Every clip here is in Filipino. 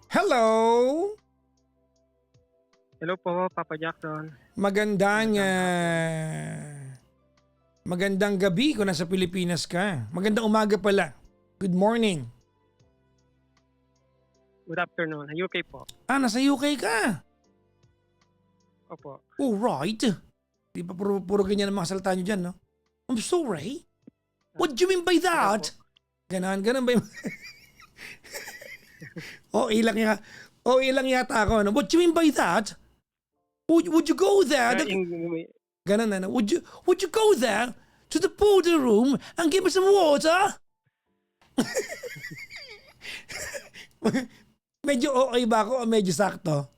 Hello! Hello po, Papa Jackson. Magandang, Magandang hapon. magandang gabi kung nasa Pilipinas ka. Magandang umaga pala. Good morning. Good afternoon. UK po. Nasa UK ka. Opo. Alright. Di ba puro ganyan ang mga salita nyo dyan, no? I'm sorry. What do you mean by Okay po. that? Ganon ba yung... ilang yata ako, no? What do you mean by that? Would you go there? Ganon na, no? Would you go there to the powder room and give me some water? Medyo okay ba ako o medyo sakto?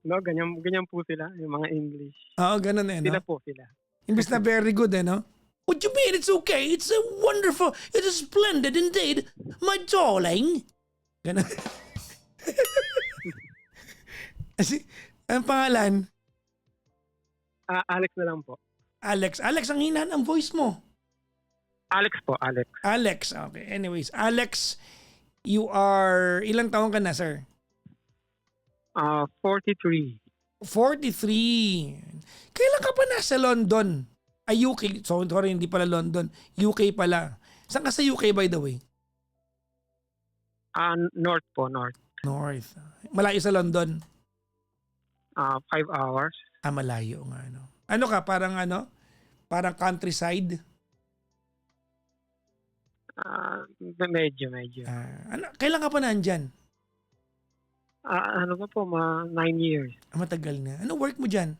No, ganyan po sila, yung mga English. Oo, ganun no? Sila po sila. Imbis na very good no? What do you mean it's okay? It's a wonderful, it is splendid indeed, my darling. Ganun. Kasi, ang pangalan? Alex na lang po. Alex. Alex, ang hina ng voice mo. Alex po, Alex. Alex, okay. Anyways, Alex, you are, ilang taon ka na, sir? 43. 43. Kailan ka pa nasa London? UK. Sorry, hindi pala London. UK pala. Saan ka sa UK by the way? North po, North. North. Malayo sa London? 5 hours. Malayo nga. Ano ka? Parang Parang countryside? Medyo. Kailan ka pa nandyan? Ano pa po, 9 years. Matagal na. Ano work mo dyan?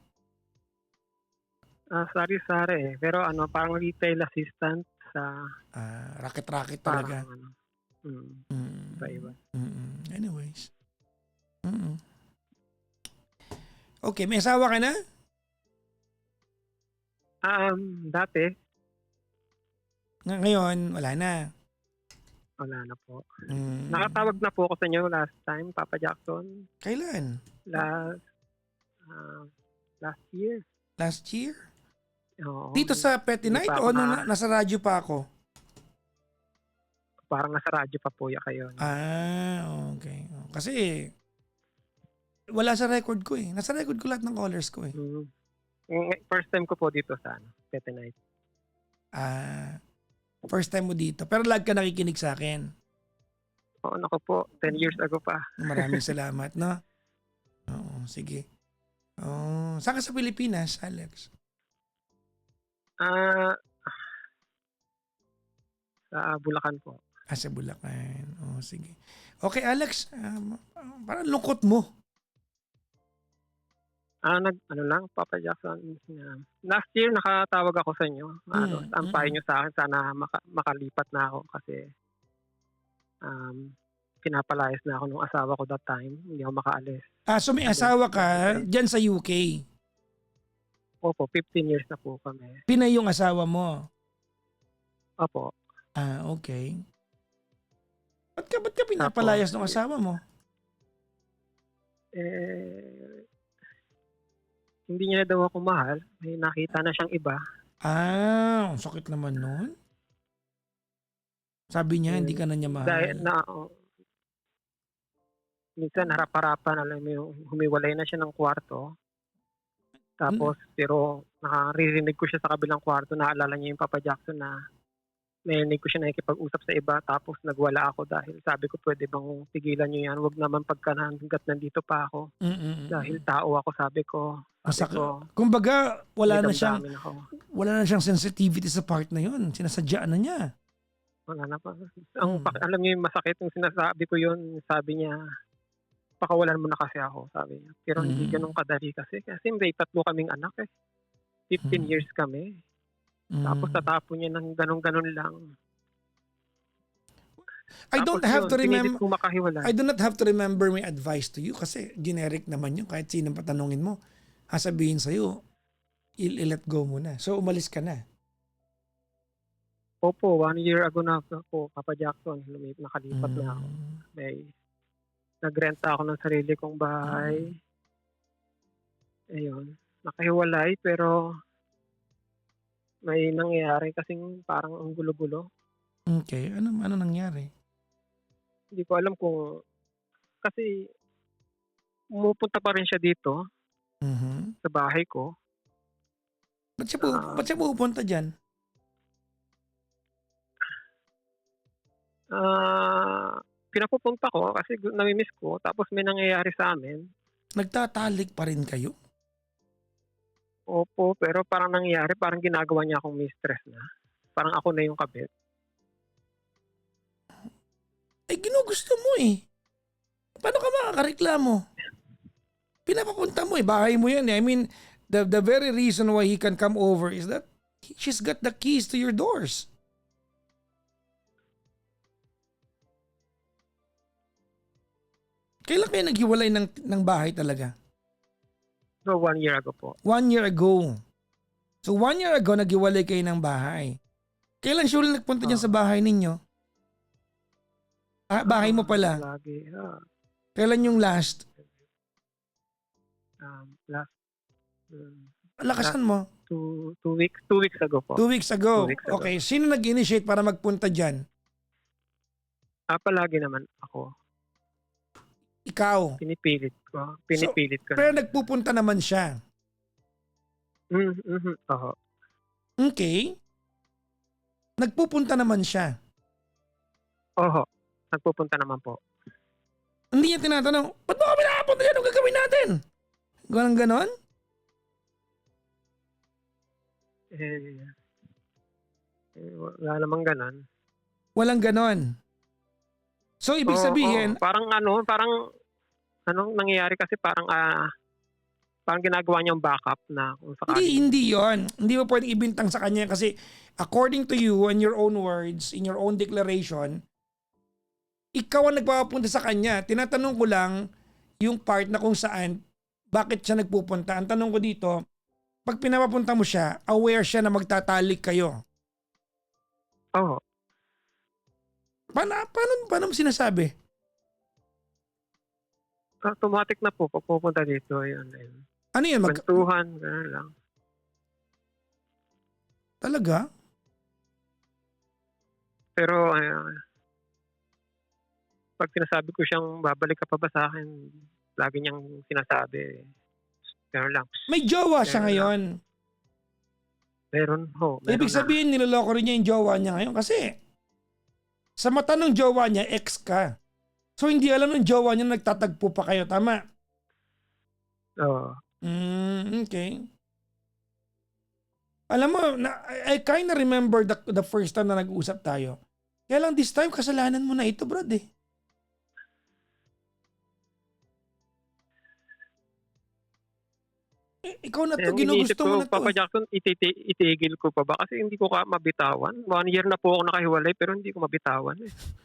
Sari-sari eh. Pero parang retail assistant sa... Racket-racket talaga. Parang iba. Anyways. Okay, may asawa ka na? Dati, Ngayon, wala na. wala na po. Mm. Nakatawag na po ako sa inyo last time, Papa Jackson. Kailan? Last year. Last year? Oo. Dito sa Petty Hindi Night pa o ako nasa radyo pa ako? Parang nasa radyo pa po kayo. Okay. Kasi wala sa record ko eh. Nasa record ko lahat ng callers ko eh. First time ko po dito sa Petty Night. First time mo dito. Pero lag ka nakikinig sa akin. Oo, naku po. 10 years ago pa. Maraming salamat, no? Oo, sige. Saan ka sa Pilipinas, Alex? Sa Bulacan po. Sa Bulacan. Sige. Okay, Alex. Parang lungkot mo. Papa Jackson. Last year, nakatawag ako sa inyo. Ang payo nyo sa akin, sana makalipat na ako kasi pinapalayas na ako nung asawa ko that time. Hindi ako makaalis. So may asawa ka dyan sa UK? Opo, 15 years na po kami. Pinay yung asawa mo? Opo. Okay. Ba't ka pinapalayas ng asawa mo? Hindi niya daw ako mahal. May nakita na siyang iba. Ang sakit naman nun. Sabi niya, hindi ka na niya mahal. Dahil minsan harap-harapan, alam mo yung humiwalay na siya ng kwarto. Tapos, pero nakaririnig ko siya sa kabilang kwarto, naalala niya yung Papa Jackson na narinig ko siya nakikipag-usap sa iba, tapos nagwala ako dahil sabi ko, pwede bang tigilan niyo yan? Huwag naman pagka hanggat nandito pa ako. Dahil tao ako, sabi ko. Kumbaga, wala na siyang sensitivity sa part na yun. Sinasadyaan na niya. Wala na pa. Alam niyo yung masakit, yung sinasabi ko yun, sabi niya, pakawalan mo na kasi ako, sabi niya. Pero hindi ganun kadali kasi may 3 kaming anak eh. 15 years kami. Tapos tatapon niya ng ganun-ganun lang. I do not have to remember my advice to you kasi generic naman yun. Kahit sinong patanungin mo, sasabihin sa'yo, i-let go mo na. So umalis ka na. Opo, 1 year ago na po, Papa Jackson, nakalipat na ako. Nagrenta ako ng sarili kong bahay. Ayun, nakahiwalay pero may nangyayari kasing parang ang gulo-gulo. Okay, ano nangyari? Hindi ko alam kung kasi pumupunta pa rin siya dito Mhm. sa bahay ko. Ba't Ah, siya pumupunta diyan? Pinapupunta ko kasi nami-miss ko tapos may nangyayari sa amin. Nagtatalik pa rin kayo? Opo, pero parang nangyayari parang ginagawa niya akong mistress na. Parang ako na yung kabit. Eh, ginugusto mo eh. Paano ka makakareklamo? Pinapapunta mo eh, bahay mo yan eh. I mean, the very reason why he can come over is that she's got the keys to your doors. Kailan kayo naghiwalay ng bahay talaga? So 1 year ago po. 1 year ago. So 1 year ago, naghiwalay kayo ng bahay. Kailan siya ulit nagpunta dyan sa Oo. bahay ninyo? Bahay mo pala. Lagi, Kailan yung last? last hmm, Lakasan mo. 2 weeks ago po. 2 weeks ago. 2 weeks ago. Okay, sino nag-initiate para magpunta dyan? Palagi naman ako. Ikaw. Pinipilit ko Pero naman. nagpupunta naman siya. Oo. Okay. Nagpupunta naman siya. Oho, nagpupunta naman po. Hindi niya tinatanong, ba't mo kami nakapunta dyan? Anong gagawin natin? Ganun ganon? Wala namang gano'n. Walang ganon. So, ibig sabihin, Parang anong nangyayari kasi parang ginagawa niyang backup na kung sakali. hindi yon. Hindi mo pwedeng ibintang sa kanya kasi according to you, in your own words, in your own declaration, ikaw ang nagpapapunta sa kanya. Tinatanong ko lang yung part na kung saan, bakit siya nagpupunta. Ang tanong ko dito, pag pinapapunta mo siya, aware siya na magtatalik kayo. Oo. Paano mo sinasabi? Automatic na po pag pupunta dito. Yun. Ano yun? Kwentuhan, gano'n lang. Talaga? Pero pag sinasabi ko siyang babalik ka pa ba sa akin, lagi niyang sinasabi. Gano'n lang. May jowa siya ngayon. Meron Ibig sabihin, niloloko rin niya yung jowa niya ngayon kasi sa mata ng jowa niya, ex ka. So hindi alam ng jowa niya na nagtatagpo pa kayo, tama? Oo. Okay. Alam mo, I kind of remember the first time na nag-usap tayo. Kaya lang this time, kasalanan mo na ito, brad eh. Ikaw na to, ginugusto mo na to. Papa Jackson, itigil ko pa ba? Kasi hindi ko mabitawan. 1 year na po ako nakahiwalay pero hindi ko mabitawan.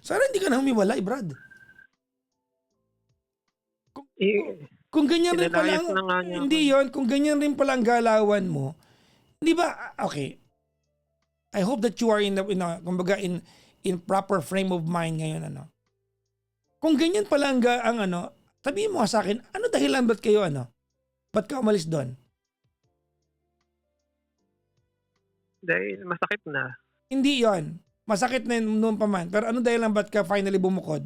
Sana hindi ka na humiwalay, brad. Kung ganyan rin pala, hindi yon, kung ganyan rin pala ang galawan mo, di ba, okay, I hope that you are kumbaga in proper frame of mind ngayon, ano. Kung ganyan pala ang sabihin mo sa akin, ano dahilan ba't kayo, ba't ka umalis doon? Dahil masakit na. Hindi yon. Masakit na noon pa man. Pero ano dahilan ba't ka finally bumukod?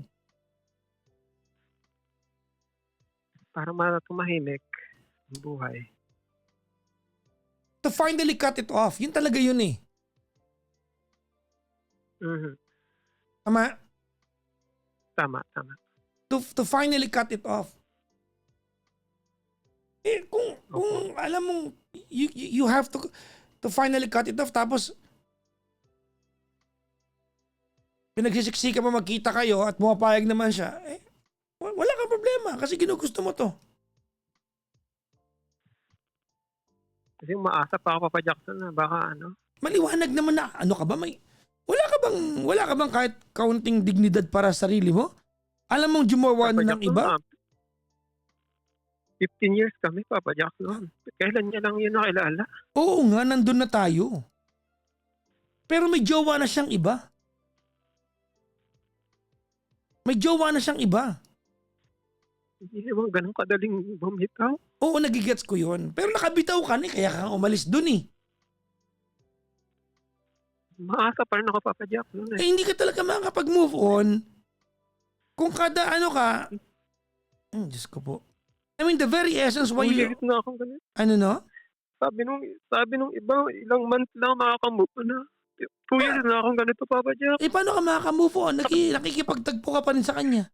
Para tumahimik ang buhay. To finally cut it off. Yun talaga yun eh. Tama? Tama. To finally cut it off. Eh, kung alam mong you have to finally cut it off tapos pinagsisiksika pa magkita kayo at pumapayag naman siya, wala kang problema kasi ginugusto mo to. Kasi umaasa pa ako, Papa Jackson, na baka Maliwanag naman na ano ka ba, wala ka bang kahit kaunting dignidad para sa sarili mo? Alam mong jumawa Papa ng iba? 15 years kami, Papa Jackson. Kailan niya lang yun nakilala? Oo nga, nandun na tayo. Pero may jowa na siyang iba. May jowa na siyang iba. Hindi naman ganun kadaling bumitaw. Oo, nagigets ko yun. Pero nakabitaw ka ni, kaya ka umalis dun eh. Maasa pa rin ako, Papa Jackson. Hindi ka talaga makakapag-move on kung kada Diyos ko po. I mean, the very essence why 2 you... years na akong ganito. Ano no? Sabi nung iba, ilang months lang makakamove on na. 2 years na akong ganito, Papa Jack. Paano ka makaka-move on? Nakikipagtagpo ka pa rin sa kanya.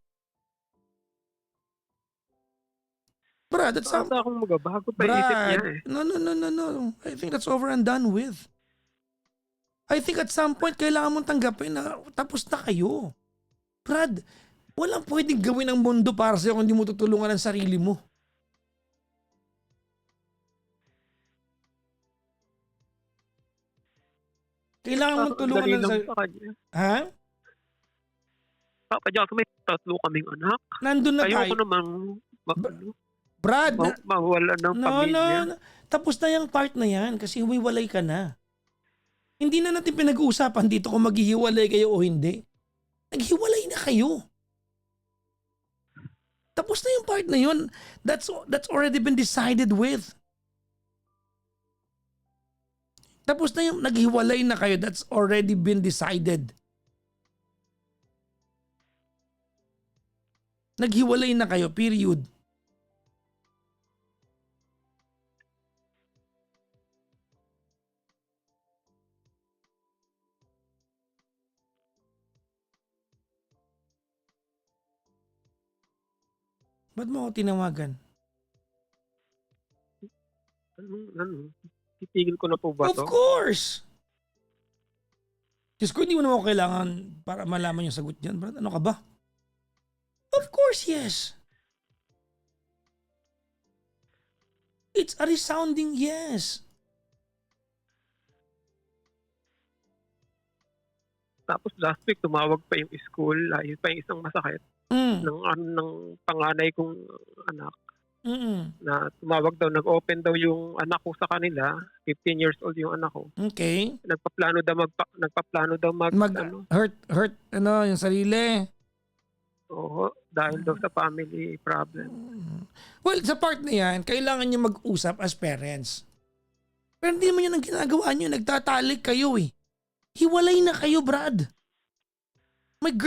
Brad, that's Asa akong magabago pa isip niya Brad, eh. no. I think that's over and done with. I think at some point, kailangan mong tanggapin na tapos na kayo. Brad, walang pwedeng gawin ang mundo para sa'yo kung hindi mo tutulungan ang sarili mo. Kailangan mong tulungan Dali ng lang sarili. sa kanya. Ha? Papa Jack, may 3 kaming anak. Nandun na Ayoko tayo. namang Brad, mawala ng pamilya. no. Tapos na yung part na yan kasi humiwalay ka na. Hindi na natin pinag-uusapan dito kung maghihiwalay kayo o hindi. Naghiwalay na kayo. Tapos na yung part na yun. That's already been decided with. Tapos na yung naghiwalay na kayo. That's already been decided. Naghiwalay na kayo, period. Ba't mo ako tinawagan? Titigil ko na po ba Of to? course! Diyos ko, hindi mo naman ako kailangan para malaman yung sagot dyan. Brad, ano ka ba? Of course, yes. It's a resounding yes. Tapos last week, tumawag pa yung school. Ayun pa yung isang masakit. Ng panganay kong anak. Na tumawag daw, nag-open daw yung anak ko sa kanila. 15 years old yung anak ko. Okay. Nagpaplano daw hurt yung sarili. Oo, dahil daw sa family problem. Well, sa part na yan, kailangan nyo mag-usap as parents. Pero hindi naman yun ang ginagawa nyo. Nagtatalik kayo eh. Hiwalay na kayo, Brad. May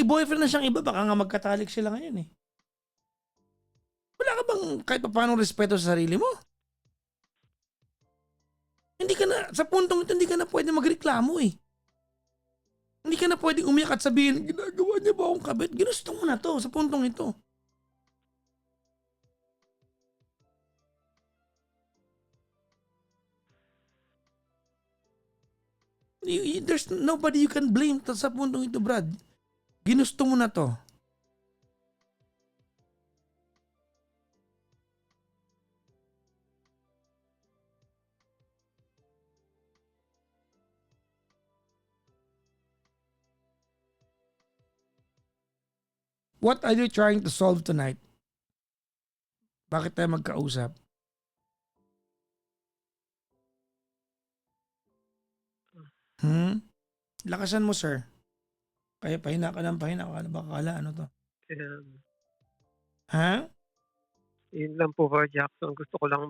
boyfriend na siyang iba, baka nga magkatalik sila ngayon eh. Wala ka bang kahit pa paano respeto sa sarili mo? Hindi ka na, sa puntong ito, hindi ka na pwede magreklamo eh. Hindi ka na pwede umiyak at sabihin, ginagawa niya ba akong kabit? Ginusto mo na to sa puntong ito. There's nobody you can blame sa puntong ito, Brad. Ginusto mo na to. What are you trying to solve tonight? Bakit tayo magkausap? Lakasan mo, sir. Kaya pahina ka ng pahina. Baka kala, ano to? Ha? Yun lang po, Sir Jackson. Gusto ko lang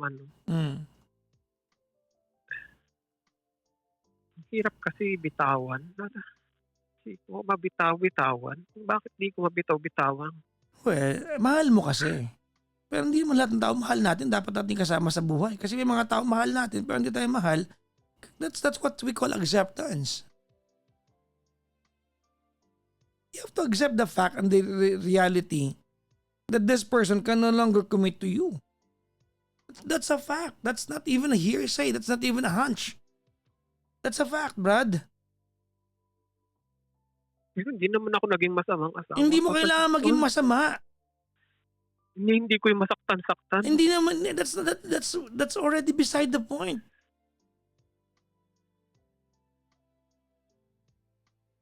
hirap kasi bitawan. Hindi ko mabitaw-bitawan. Bakit di ko mabitaw-bitawan? Well, mahal mo kasi. Pero hindi mo lahat ng tao mahal natin. Dapat natin kasama sa buhay. Kasi may mga tao mahal natin pero hindi tayo mahal. That's what we call acceptance. You have to accept the fact and the reality that this person can no longer commit to you. That's a fact. That's not even a hearsay. That's not even a hunch. That's a fact, Brad. Hindi naman ako naging masamang asawa. Hindi mo kailangan maging masama. Hindi ko yung masaktan-saktan. Hindi naman, that's already beside the point.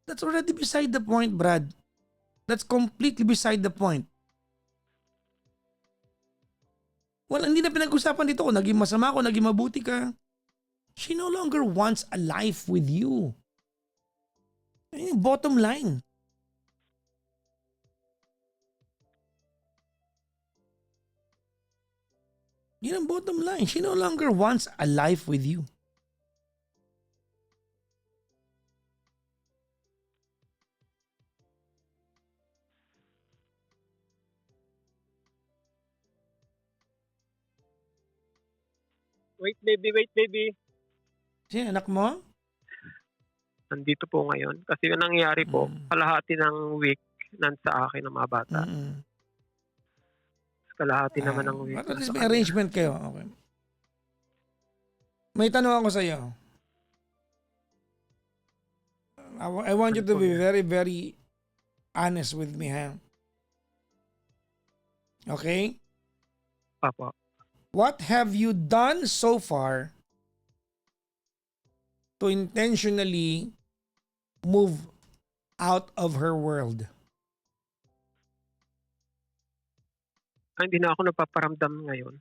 That's already beside the point, Brad. That's completely beside the point. Well, hindi na pinag-usapan dito kung naging masama ko, naging mabuti ka. She no longer wants a life with you. Bottom line. Yun ang bottom line. She no longer wants a life with you. Wait baby. Sino anak mo? Nandito po ngayon. Kasi yung nangyari po, kalahati ng week nasa akin ng mga bata. Kalahati naman ng week. At least may arrangement kayo. Okay. May tanong ako sa iyo. I want you to be very, very honest with me, ha? Okay? Papa. What have you done so far to intentionally move out of her world? Hindi na ako napaparamdam ngayon.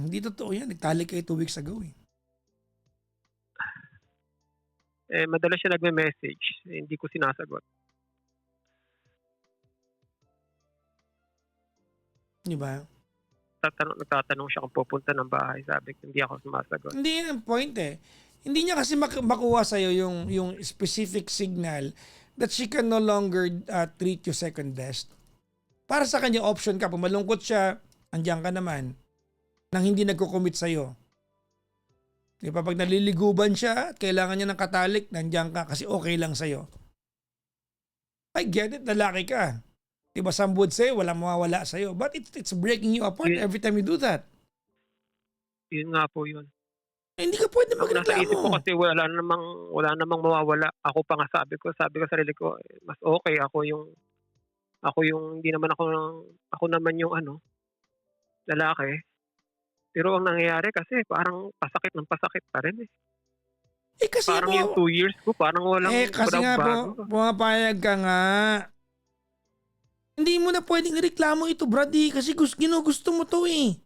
Hindi totoo yan. Nagtalik kayo 2 weeks ago eh. Madalas siya nagme-message. Hindi ko sinasagot. Di ba? Nagtatanong siya kung pupunta ng bahay. Sabi ko, hindi ako sumasagot. Hindi yan ang point eh. Hindi niya kasi makuha sa'yo yung specific signal that she can no longer treat you second best. Para sa kanya option ka. Pag malungkot siya, andiyan ka naman. Nang hindi nagko-commit sa'yo. Di ba? Pag naliliguban siya at kailangan niya ng katalik, nandiyan ka kasi okay lang sa'yo. I get it, lalaki ka. Di ba, some would say, walang mawawala sa'yo. But it's breaking you apart every time you do that. Yun nga po yun. Hindi ka pwede Nasa magreklamo. isip ko kasi wala namang mawawala. Ako pa nga sabi ko sa sarili ko, mas okay ako yung hindi naman ako naman yung lalaki. Pero ang nangyayari kasi parang pasakit pa rin eh. Kasi parang yung 2 years ko, parang walang kasi nga pumapayag ka nga. Hindi mo na pwedeng ireklamo ito, Brady, kasi ginugusto mo to eh.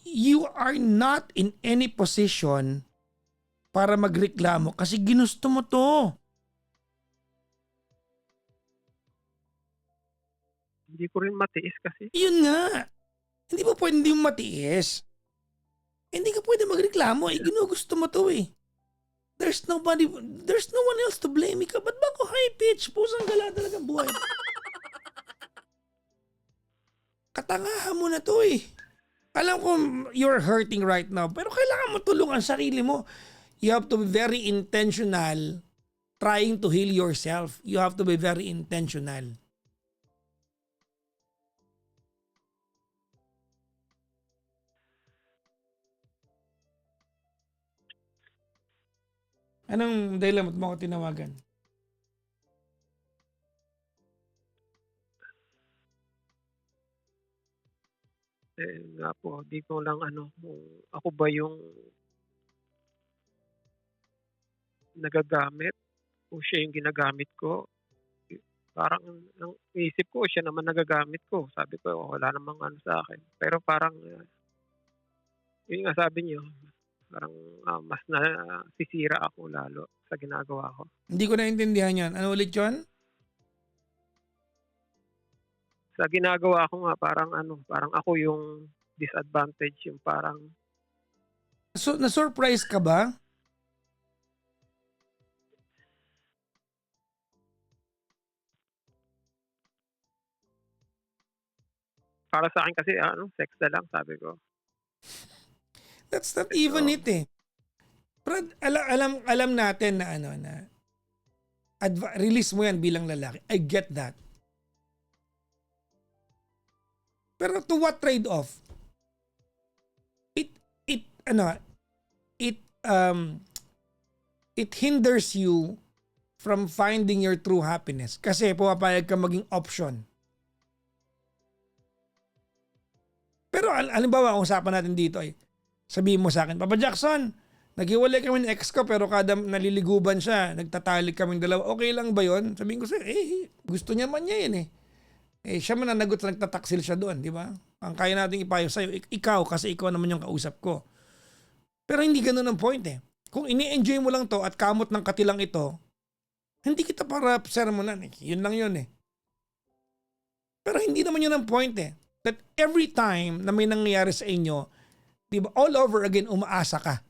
You are not in any position para magreklamo kasi ginusto mo to. Hindi ko rin matiis kasi. Yun nga. Hindi mo pwede hindi matiis. Hindi ka pwede magreklamo eh. Ginugusto mo to eh. There's no one else to blame. Ikaw, ba't ba ako high pitch? Pusang gala talagang buhay. Katangahan mo na to eh. Alam ko you're hurting right now, pero kailangan mo tulungan sarili mo. You have to be very intentional trying to heal yourself. You have to be very intentional. Anong dahilan mo ako tinawagan? Nga po, di ko lang kung ako ba yung nagagamit o siya yung ginagamit ko. Parang ang isip ko, siya naman nagagamit ko. Sabi ko, wala namang sa akin. Pero parang, yun nga sabi niyo, parang mas nasisira ako lalo sa ginagawa ko. Hindi ko naintindihan yan. Ano ulit yun? Sa ginagawa ko nga, parang ako yung disadvantage, yung parang... So, na-surprise ka ba? Para sa akin kasi, sex na lang, sabi ko. That's not even it eh. Pero alam natin na release mo yan bilang lalaki. I get that. Pero to what trade-off? It hinders you from finding your true happiness kasi pumapayag ka maging option. Pero halimbawa, ang usapan natin dito ay sabihin mo sa akin, Papa Jackson, naghiwalay kami ng ex ko pero kada naliliguban siya, nagtatalik kaming dalawa, okay lang ba yon? Sabihin ko sa'yo, gusto niya man niya yun eh. Siya man nanagot sa nagtataksil siya doon, di ba? Ang kaya natin ipayo sa'yo, ikaw kasi ikaw naman yung kausap ko. Pero hindi ganun ang point eh. Kung ini-enjoy mo lang to at kamot ng katilang ito, hindi kita para sermonan eh. Yun lang yun eh. Pero hindi naman yun ang point eh. That every time na may nangyayari sa inyo, di ba, all over again, umaasa ka.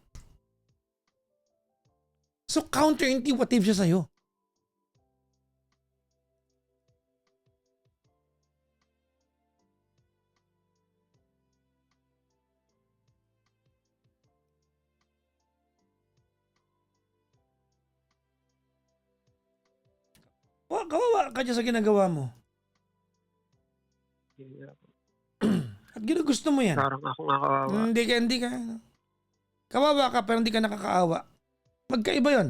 So counterintuitive siya sa'yo. kawawa ka dyan sa ginagawa mo. Yun nga po. At ginugusto mo yan. Parang ako nga kawawa. Hindi ka. Kawawa ka pero hindi ka nakakaawa. Magkaiba yon.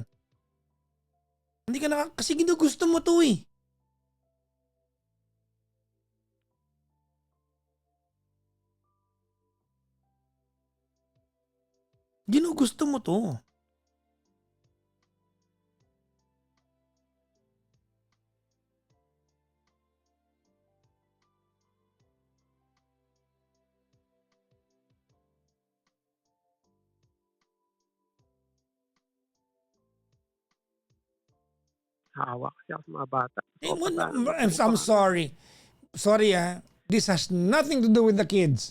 Hindi ka kasi ginugusto mo to eh. Ginugusto mo to. Nakawa kasi ako sa mga bata. I'm sorry. Sorry This has nothing to do with the kids.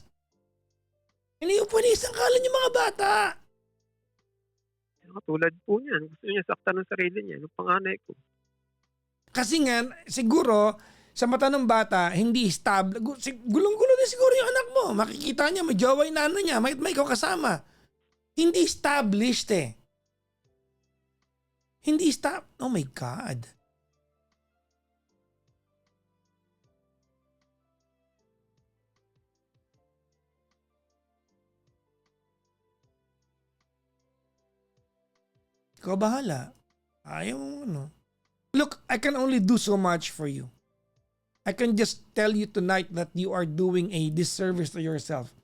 Hindi yung pwede isang kalan yung mga bata. Katulad po niyan. Gusto niya saktan ng sarili niya. Yung panganay ko. Kasi nga, siguro, sa mata ng bata, hindi stable. Gulong-gulo din siguro yung anak mo. Makikita niya, may jowa yung nana niya. May ikaw kasama. Hindi established eh. Oh my God. Ikaw bahala. Ayaw mo ano. Look, I can only do so much for you. I can just tell you tonight that you are doing a disservice to yourself.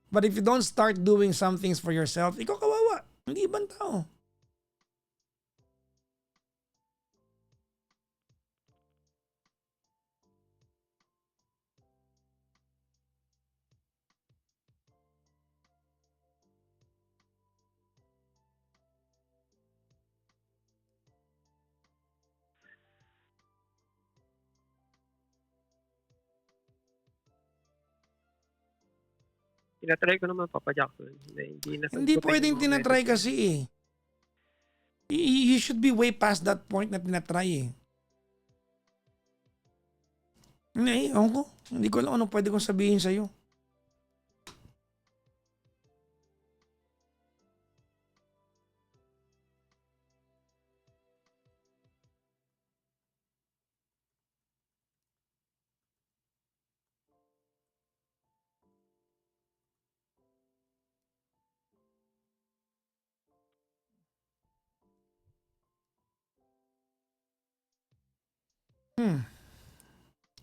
But if you don't start doing some things for yourself, ikaw kawawa. Hindi ibang tao. Tinatry ko naman, Papa Jackson. Hindi pwedeng tinatry kasi eh. You should be way past that point na tinatry eh. Hindi, ako. Hindi ko alam anong pwede kong sabihin sa'yo.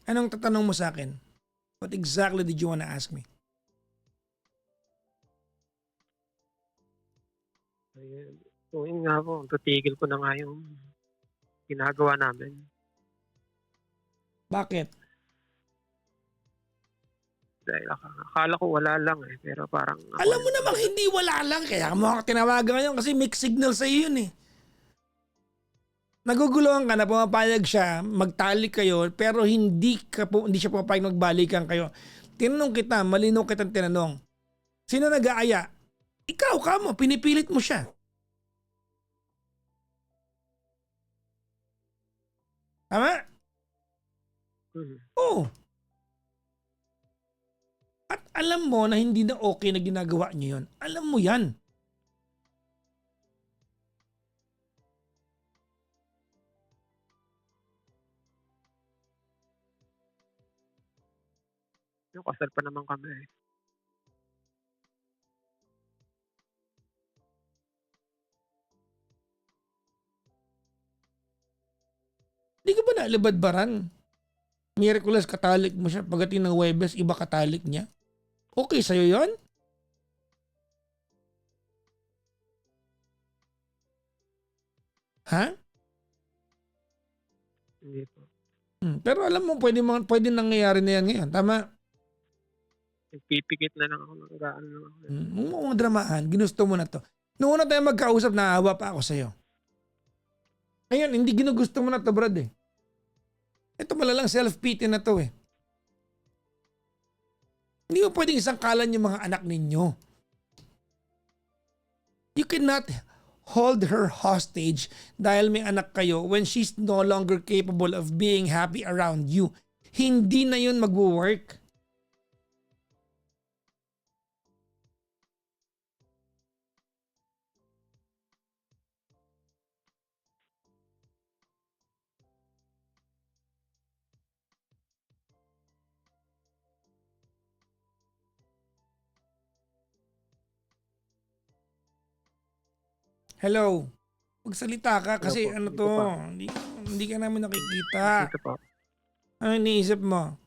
Anong tatanong mo sa akin? What exactly did you want to ask me? Ayun. So, yun nga po. Tutigil ko na nga yung ginagawa namin. Bakit? Dahil akala ko wala lang eh. Pero parang... Alam mo namang hindi wala lang. Kaya mo ako tinawagan ngayon kasi mixed signal sa iyo yun eh. Naguguluhan ka na pumapayag siya, magtalik kayo, pero hindi siya pumapayag magbalikan kayo. Tinanong kita, malinaw kitang tinanong. Sino nag-aaya? Ikaw ka mo, pinipilit mo siya. Tama? Oo. At alam mo na hindi na okay na ginagawa niyo yun. Alam mo yan. Kasal pa naman kami eh. Hindi ka ba nalibadbaran? Miraculous katalik mo siya. Pagdating ng Huwebes, iba katalik niya. Okay sa'yo yun? Ha? Hindi po. Pero alam mo, pwede nangyayari na yan ngayon. Tama? Nagpipikit na lang ako ng gaano. Huwag mo dramahan. Ginusto mo na to. Noong una tayo magkausap, naawa pa ako sa'yo. Ngayon, hindi ginugusto mo na to, Brad eh. Ito malalang self-pity na to eh. Hindi mo pwedeng isang kalan yung mga anak ninyo. You cannot hold her hostage dahil may anak kayo when she's no longer capable of being happy around you. Hindi na yun mag-work. Hello. Magsalita ka Hello kasi po, ano dito to, pa. hindi ka namin nakikita. Dito po. Ano iniisip mo?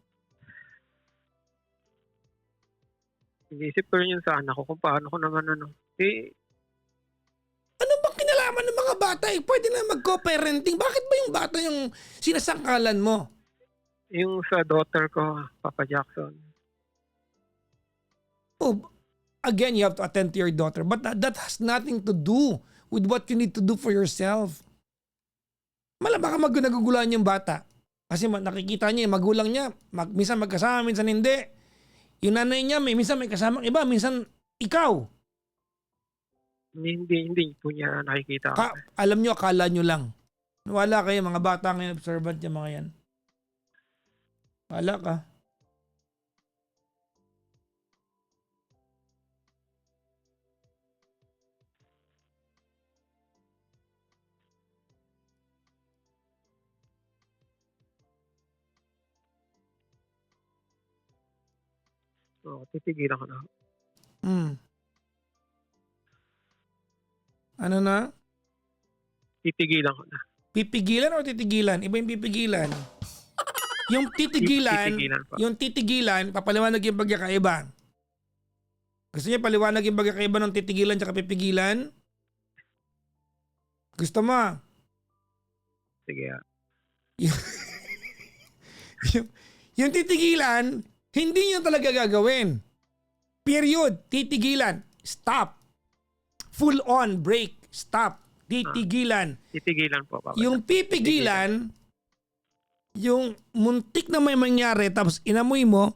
Iniisip ko rin yun sa anak ko kung paano ko naman Ano bang kinalaman ng mga bata? Pwede na mag-co-parenting. Bakit ba yung bata yung sinasangkalan mo? yung sa daughter ko, Papa Jackson. Oh, again, you have to attend to your daughter. But that has nothing to do with what you need to do for yourself. Baka nagugulan yung bata. Kasi nakikita niya, yung magulang niya, minsan magkasama, minsan hindi. Yung nanay niya, minsan may kasamang iba, minsan ikaw. Hindi po niya nakikita. Alam niyo, akala niyo lang. Wala kayo, mga bata ngayon, observant yung mga yan. Wala ka. Oo, titigilan ko na. Hmm. Ano na? Titigilan ko na. Pipigilan o titigilan? Iba yung pipigilan. Yung titigilan, Titigilan po. yung titigilan, papaliwanag yung pagkakaiba. Gusto niya paliwanag yung pagkakaiba ng titigilan at pipigilan? Gusto mo? Sige. Yung titigilan, hindi niyo talaga gagawin. Period. Titigilan. Stop. Full on break. Stop. Titigilan. Titigilan po, Papa. Yung pipigilan, yung muntik na may mangyari tapos inamoy mo,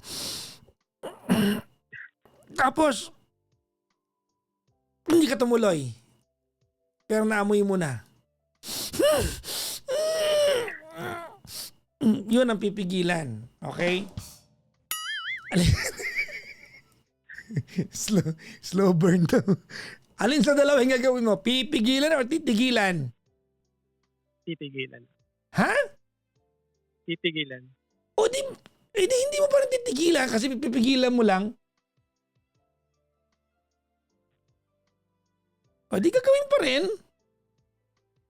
tapos hindi ka tumuloy. Pero naamoy mo na. Yun ang pipigilan. Okay? slow burn to. Alin sa dalawa yung gagawin mo? Pipigilan o titigilan? Titigilan. Ha? Titigilan. O di hindi mo pa rin titigilan kasi pipigilan mo lang. O di gagawin pa rin.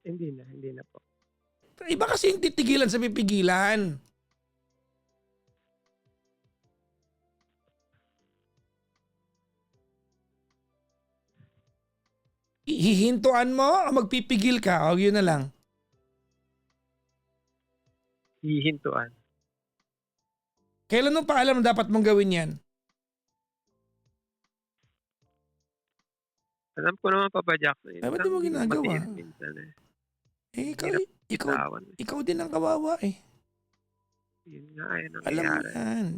Hindi na po. Iba kasi yung titigilan sa pipigilan. Hihintuan mo o magpipigil ka? O yun na lang. Hihintuan. Kailan mo pa alam na dapat mong gawin yan? Alam ko naman, Papa Jackson. Ba't di mo ginagawa? Minsan, Ikaw din ang kawawa eh. Yun nga, Alam mo yan.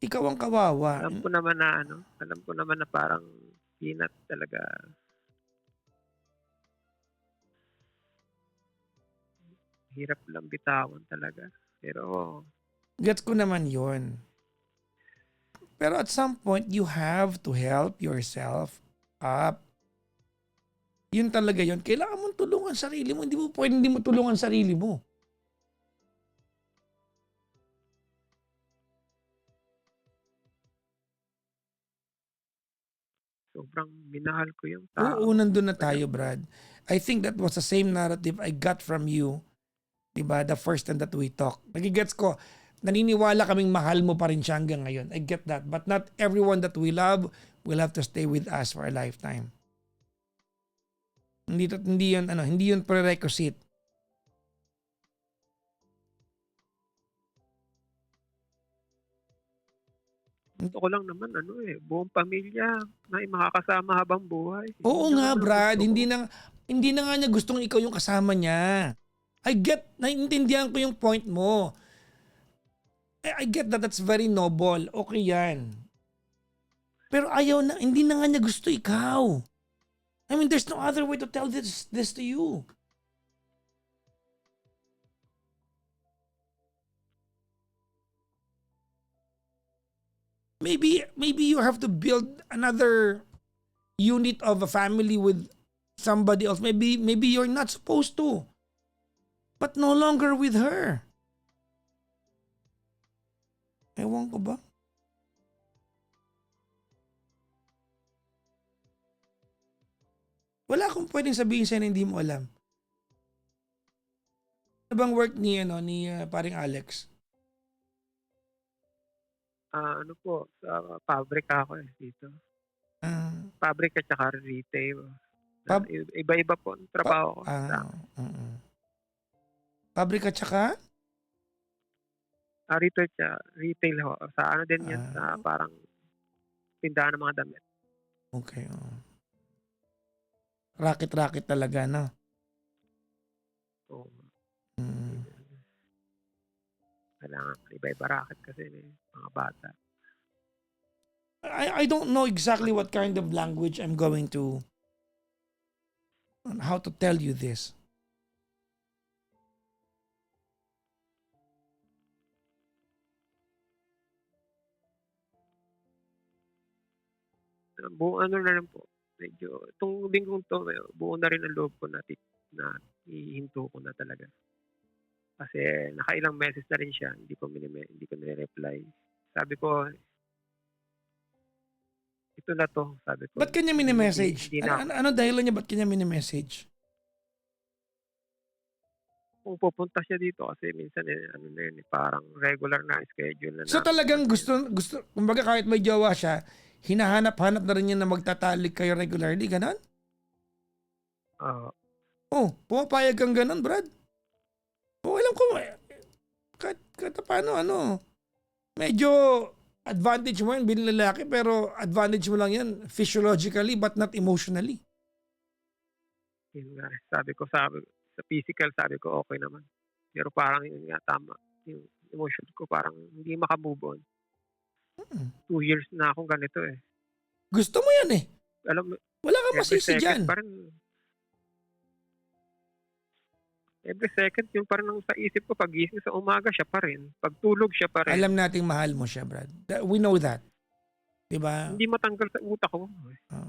Ikaw ang kawawa. Alam ko naman na parang peanut talaga. Hirap lang bitawan talaga. Pero Gets ko naman yun. Pero at some point, you have to help yourself up. Yun talaga yun. Kailangan mong tulungan sarili mo. Hindi mo pwede hindi mo tulungan sarili mo. sobrang minahal ko yung tao. Oo, nandun na tayo, Brad. I think that was the same narrative I got from you. Diba? The first time that we talked. Nagigets ko, naniniwala kaming mahal mo pa rin siya hanggang ngayon. I get that. But not everyone that we love will have to stay with us for a lifetime. Hindi yun prerequisite. Gusto ko lang naman buong pamilya na makakasama habang buhay. Oo nga, Brad. Hindi na nga niya gustong ikaw yung kasama niya. Naiintindihan ko yung point mo. I get that, that's very noble. Okay yan. Pero hindi na nga niya gusto ikaw. I mean, there's no other way to tell this to you. Maybe you have to build another unit of a family with somebody else. Maybe you're not supposed to. But no longer with her. Ewan ko ba? Wala akong pwedeng sabihin sa'yo na hindi mo alam. Ano bang work ni paring Alex? Ano po, sa pabrika ako dito. Ah, Pabrika tsaka retail. pab, Iba-iba po ang pa, trabaho ko. pabrika tsaka? Retail retail ho. Sa ano din yan, sa Ah, parang tindahan ng mga damit. okay. Racket-racket talaga, no? Oo. Mm. Kailangan iba-iba racket kasi mga bata. I don't know exactly what kind of language I'm going to, how to tell you this. Buong ano na lang po. Medyo, itong linggong to, buo na rin ang loob ko na ihinto ko na talaga. Kasi nakailang message na rin siya, hindi ko nire-reply. Sabi ko, ito na to, sabi ko. Ba't kanya mini-message? Hindi na, Ano dahilan niya ba't kanya mini-message? kung pupunta siya dito kasi minsan ano na yun, parang regular na schedule na So namin. talagang gusto, kumbaga kahit may jowa siya, hinahanap-hanap na rin niya na magtatalik kayo regularly, ganon? Oh, pumapayag kang ganon, Brad? Oh, alam ko, kahit paano, medyo advantage mo yan bilang lalaki, pero advantage mo lang yan physiologically but not emotionally. Yun nga, sabi ko, sa physical, sabi ko okay naman. Pero parang yun nga, tama. Yung emotion ko parang hindi makamove on. 2 years na akong ganito eh. Gusto mo yan eh. Alam mo, Wala kang every masisi dyan. second parang, every second yung parang sa isip ko, pag-gising sa umaga siya pa rin. Pagtulog siya pa rin. Alam nating mahal mo siya, Brad. We know that. Diba? Hindi matanggal sa utak ko.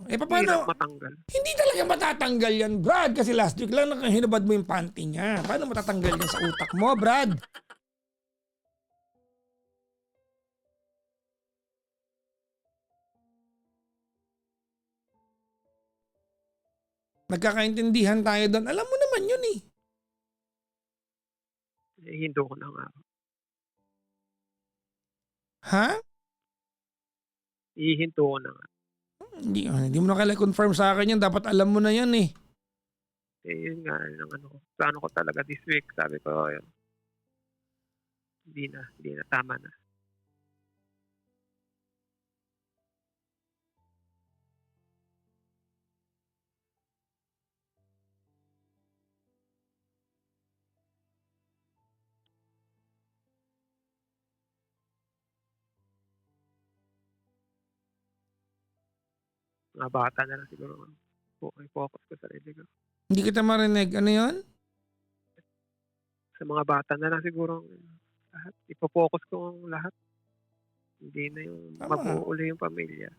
Hirap Paano? Matanggal. Hindi talaga matatanggal yan, Brad. Kasi last week lang hinubad mo yung panty niya. Paano matatanggal yan sa utak mo, Brad? Nagkakaintindihan tayo doon. Alam mo naman yun eh. Hinto ko na nga. Ha? Ihinto ko na nga. Hindi mo na kailangan confirm sa akin yan. Dapat alam mo na yan eh. Yun nga, plano ko talaga this week. Sabi ko, hindi na, tama na. Mga bata na lang siguro. Focus ko sa sarili ko. Hindi kita marinig. Ano yun? Sa mga bata na lang siguro lahat. Ipo-focus ko ang lahat. Hindi na yung mabuo uli yung pamilya.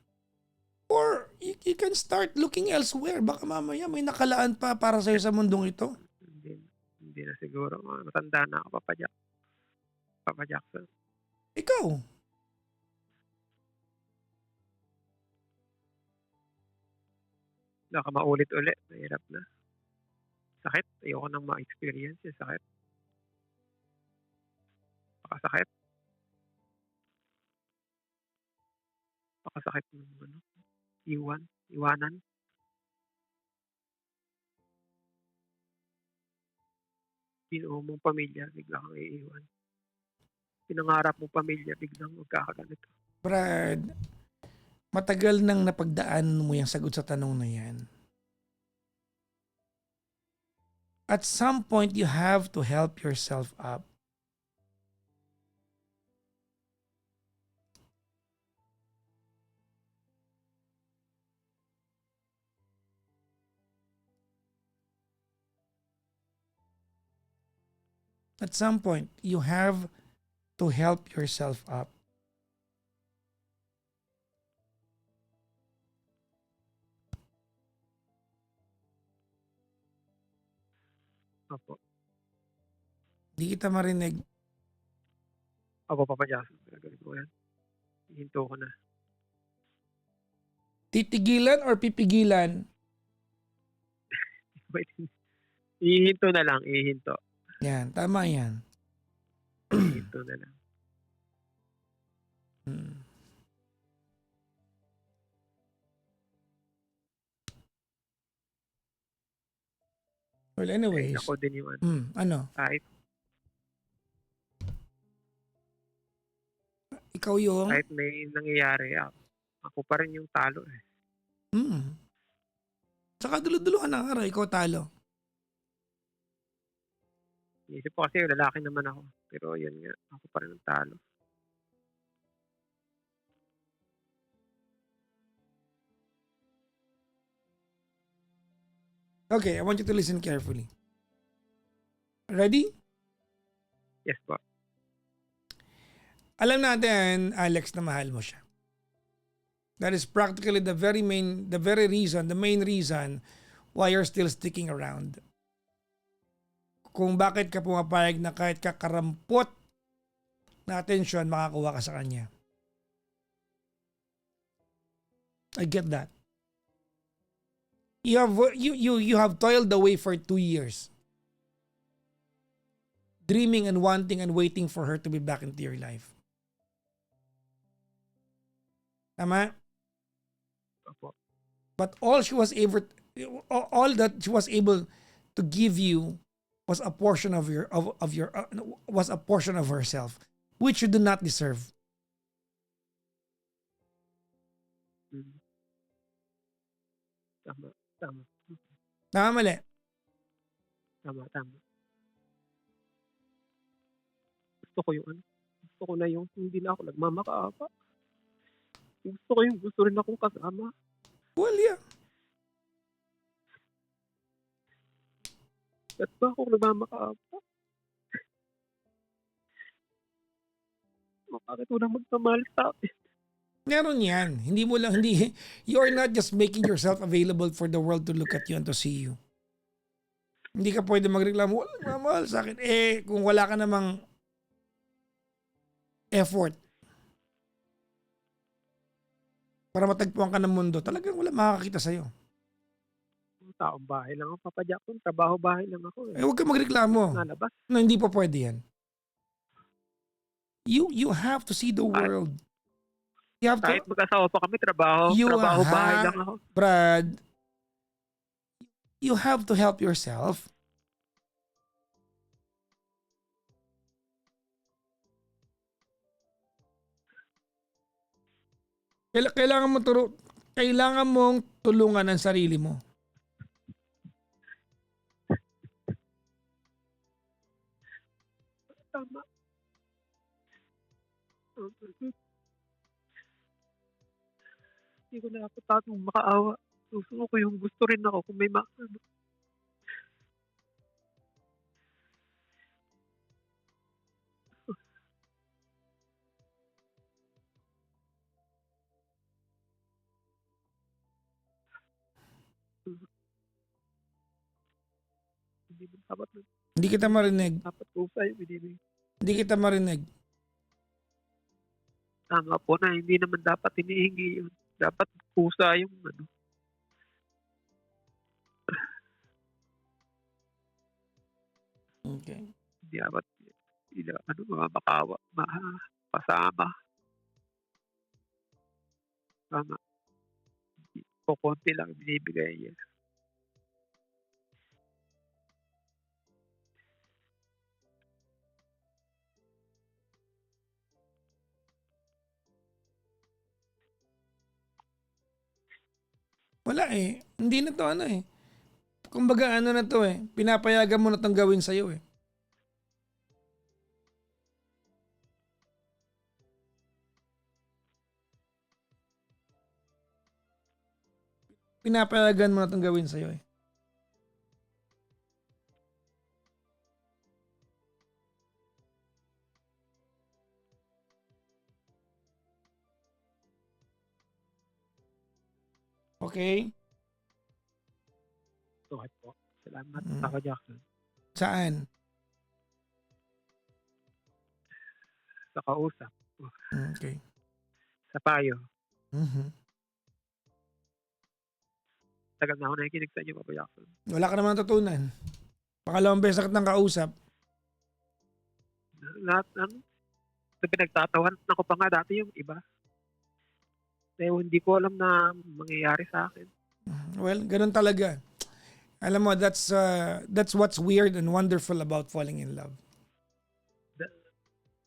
Or you can start looking elsewhere. Baka mamaya may nakalaan pa para sa'yo sa mundong ito. Hindi na siguro. Matanda na ako, Papa Jackson. Ikaw. Baka maulit-ulit. Mahirap na. Sakit. Ayoko nang ma-experience yung sakit. Pakasakit. Pakasakit ng iwanan. Binuo mong pamilya, bigla kang iiwan. Pinangarap mong pamilya, biglang magkakaganito. Brad, matagal nang napagdaanan mo yung sagot sa tanong na yan. At some point, you have to help yourself up. At some point, you have to help yourself up. Opo. Di kita marinig. Opo, Papa Jackson. Gagawin ko yan. Hinto ko na. Titigilan or pipigilan? Ihinto na lang, ihinto. Yan, tama yan. Ihinto na lang. Mm. Well, Ay, anyways. ako din yung Ano? kahit Ikaw yung? may nangyayari, ako pa rin yung talo eh. Saka dulo-dulo ka na nga, ikaw talo. Isip ko kasi lalaki naman ako. Pero yun nga, ako pa rin ang talo. Okay, I want you to listen carefully. Ready? Yes po. Alam natin, Alex, na mahal mo siya. That is practically the main reason why you're still sticking around. Kung bakit ka pumapayag na kahit kakarampot na atensyon, makakuha ka sa kanya. I get that. You have toiled away for 2 years. Dreaming and wanting and waiting for her to be back into your life. Tama? Opo. But all that she was able to give you was a portion of was a portion of herself, which you do not deserve. Tama. Tama, mali? Tama. Gusto ko na yung hindi na ako nagmamakaapa. Gusto rin akong kasama. Well, yeah. Ba't ba ako nagmamakaapa? Bakit walang magmamahal sa akin? Meron yan. You are not just making yourself available for the world to look at you and to see you. Hindi ka pwede magreklamo, walang nagmamahal sa akin. Kung wala ka namang effort para matagpuan ka ng mundo, talagang wala makakakita sa'yo. Taong bahay lang ako, Papa Jackson. Trabaho bahay lang ako. Huwag ka magreklamo. Nalabas. No, hindi pa pwede yan. You have to see the world. Kahit mag-asawa pa kami, trabaho bahay lang ako. Brad, you have to help yourself. Kailangan mong tulungan ang sarili mo. Tama. Hindi ko na ako tatong makaawa. Susunod ko yung gusto rin ako kung may Hindi kita marinig. Dapat ko sa'yo, Hindi kita marinig. Tama po na, hindi naman dapat hinihingi yun. Dapat pusa yung Okay. Hindi dapat makawa, pasama. Tama. Kukunti lang binibigay niya. Wala Hindi na to Kumbaga na to Pinapayagan mo na itong gawin sa'yo Pinapayagan mo na itong gawin sa'yo Okay? Okay po. Salamat, Papa Jackson. Saan? Sa kausap. Okay. Sa payo. tagal na ako nakikinig sa inyo, Papa Jackson. Wala ka naman natutunan. Pangalawang beses na kitang kausap. Lahat, pinagtatawan ako pa nga dati yung iba. Pero hindi ko alam na mangyayari sa akin. Well, ganun talaga. Alam mo, that's what's weird and wonderful about falling in love.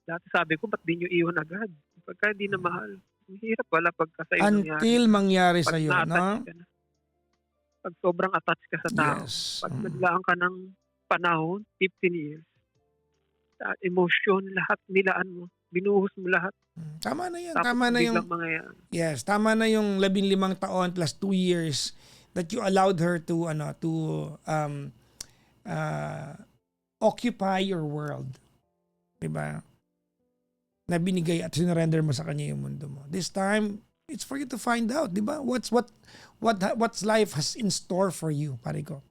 Dati sabi ko, ba't di nyo iwan agad? Pagka di na mahal. Hirap pala pagka sa'yo nangyari. Until mangyari Pag sa'yo, na-attach no? ka na. Pag sobrang attached ka sa tao. Yes. Pag naglaan ka ng panahon, 15 years. Emotion, lahat nilaan mo. Binuhos mo lahat. Tama na yan. Tapos Tama na yung, biglang mangyayari. yes, tama na yung 15 taon plus 2 years that you allowed her to occupy your world. Diba? Na binigay at sinurrender mo sa kanya yung mundo mo. This time, it's for you to find out, diba? What's life has in store for you, pare ko.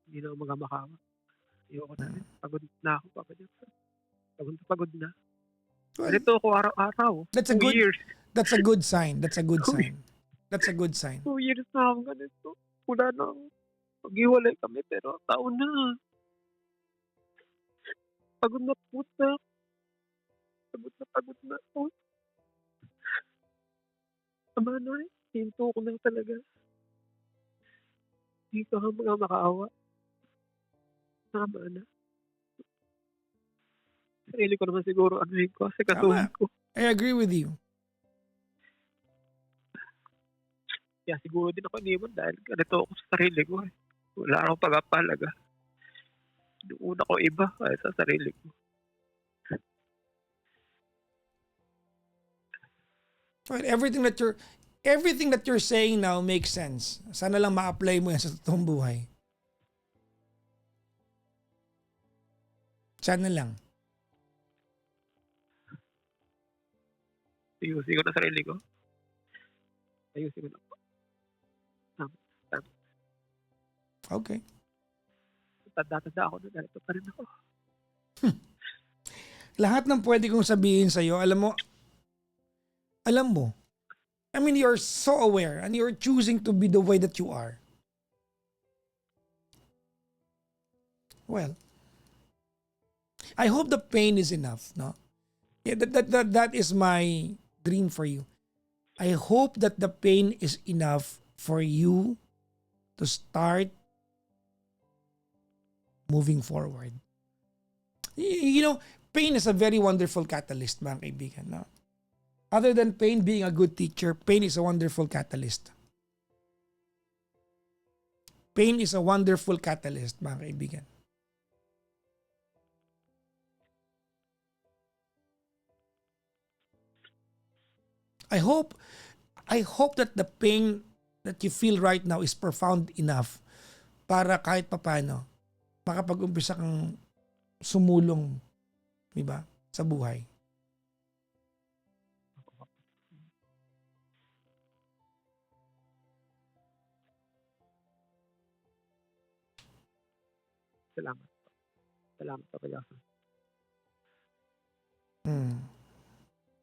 Hindi na ako magamakawa. Ayoko na. Pagod na ako, Papa Jackson. Pagod na. Well, Ganito ako araw-araw. 2 years. That's a good sign. That's a good sign. That's a good sign. 2 years na akong ganito. Wala nang maghiwalay kami pero taon na. Pagod na po na. Pagod na ako. Tama na eh. Hinto ko na talaga. Hindi ka mga makaawa. Tama na. Sarili ko naman siguro anuhin ko. Sikatuhin ko. I agree with you. Kaya siguro din ako iniwan dahil ganito ako sa sarili ko eh. Wala akong pagpapalaga. Noong una ko iba kaya sa sarili ko. Well, everything that you're saying now makes sense. Sana lang ma-apply mo yan sa totoong buhay. Sana lang. Ayusin ko na sarili ko. Ayusin ko na po. Okay. Tanda ako na ganito pa rin ako. Lahat ng pwede kong sabihin sa'yo, alam mo, I mean, you're so aware and you're choosing to be the way that you are. Well, I hope the pain is enough, no? Yeah, that is my dream for you. I hope that the pain is enough for you to start moving forward. You know, pain is a very wonderful catalyst, mga kaibigan, no? Other than pain being a good teacher, pain is a wonderful catalyst. Pain is a wonderful catalyst, mga kaibigan. I hope that the pain that you feel right now is profound enough para kahit papano makapag-umpisa kang sumulong, di ba, sa buhay. Salamat. Salamat, Papa Jackson.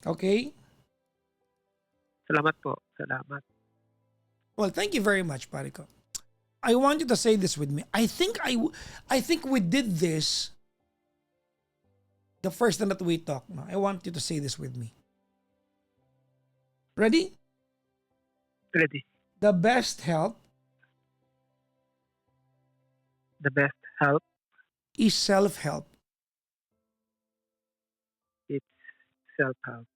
Okay? Salamat po. Salamat. Well, thank you very much, pare ko. I want you to say this with me. I think we did this the first time that we talked. No? I want you to say this with me. Ready? Ready. The best help is self-help. It's self-help.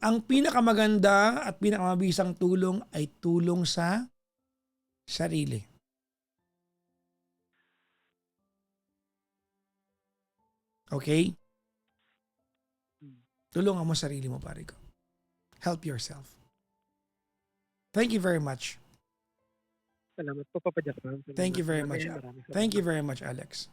Ang pinakamaganda at pinakamabisang tulong ay tulong sa sarili. Okay? Tulungan mo sarili mo, pare ko. Help yourself. Thank you very much. Salamat po, Papa Jackson. Thank you very much. Thank you very much, Alex.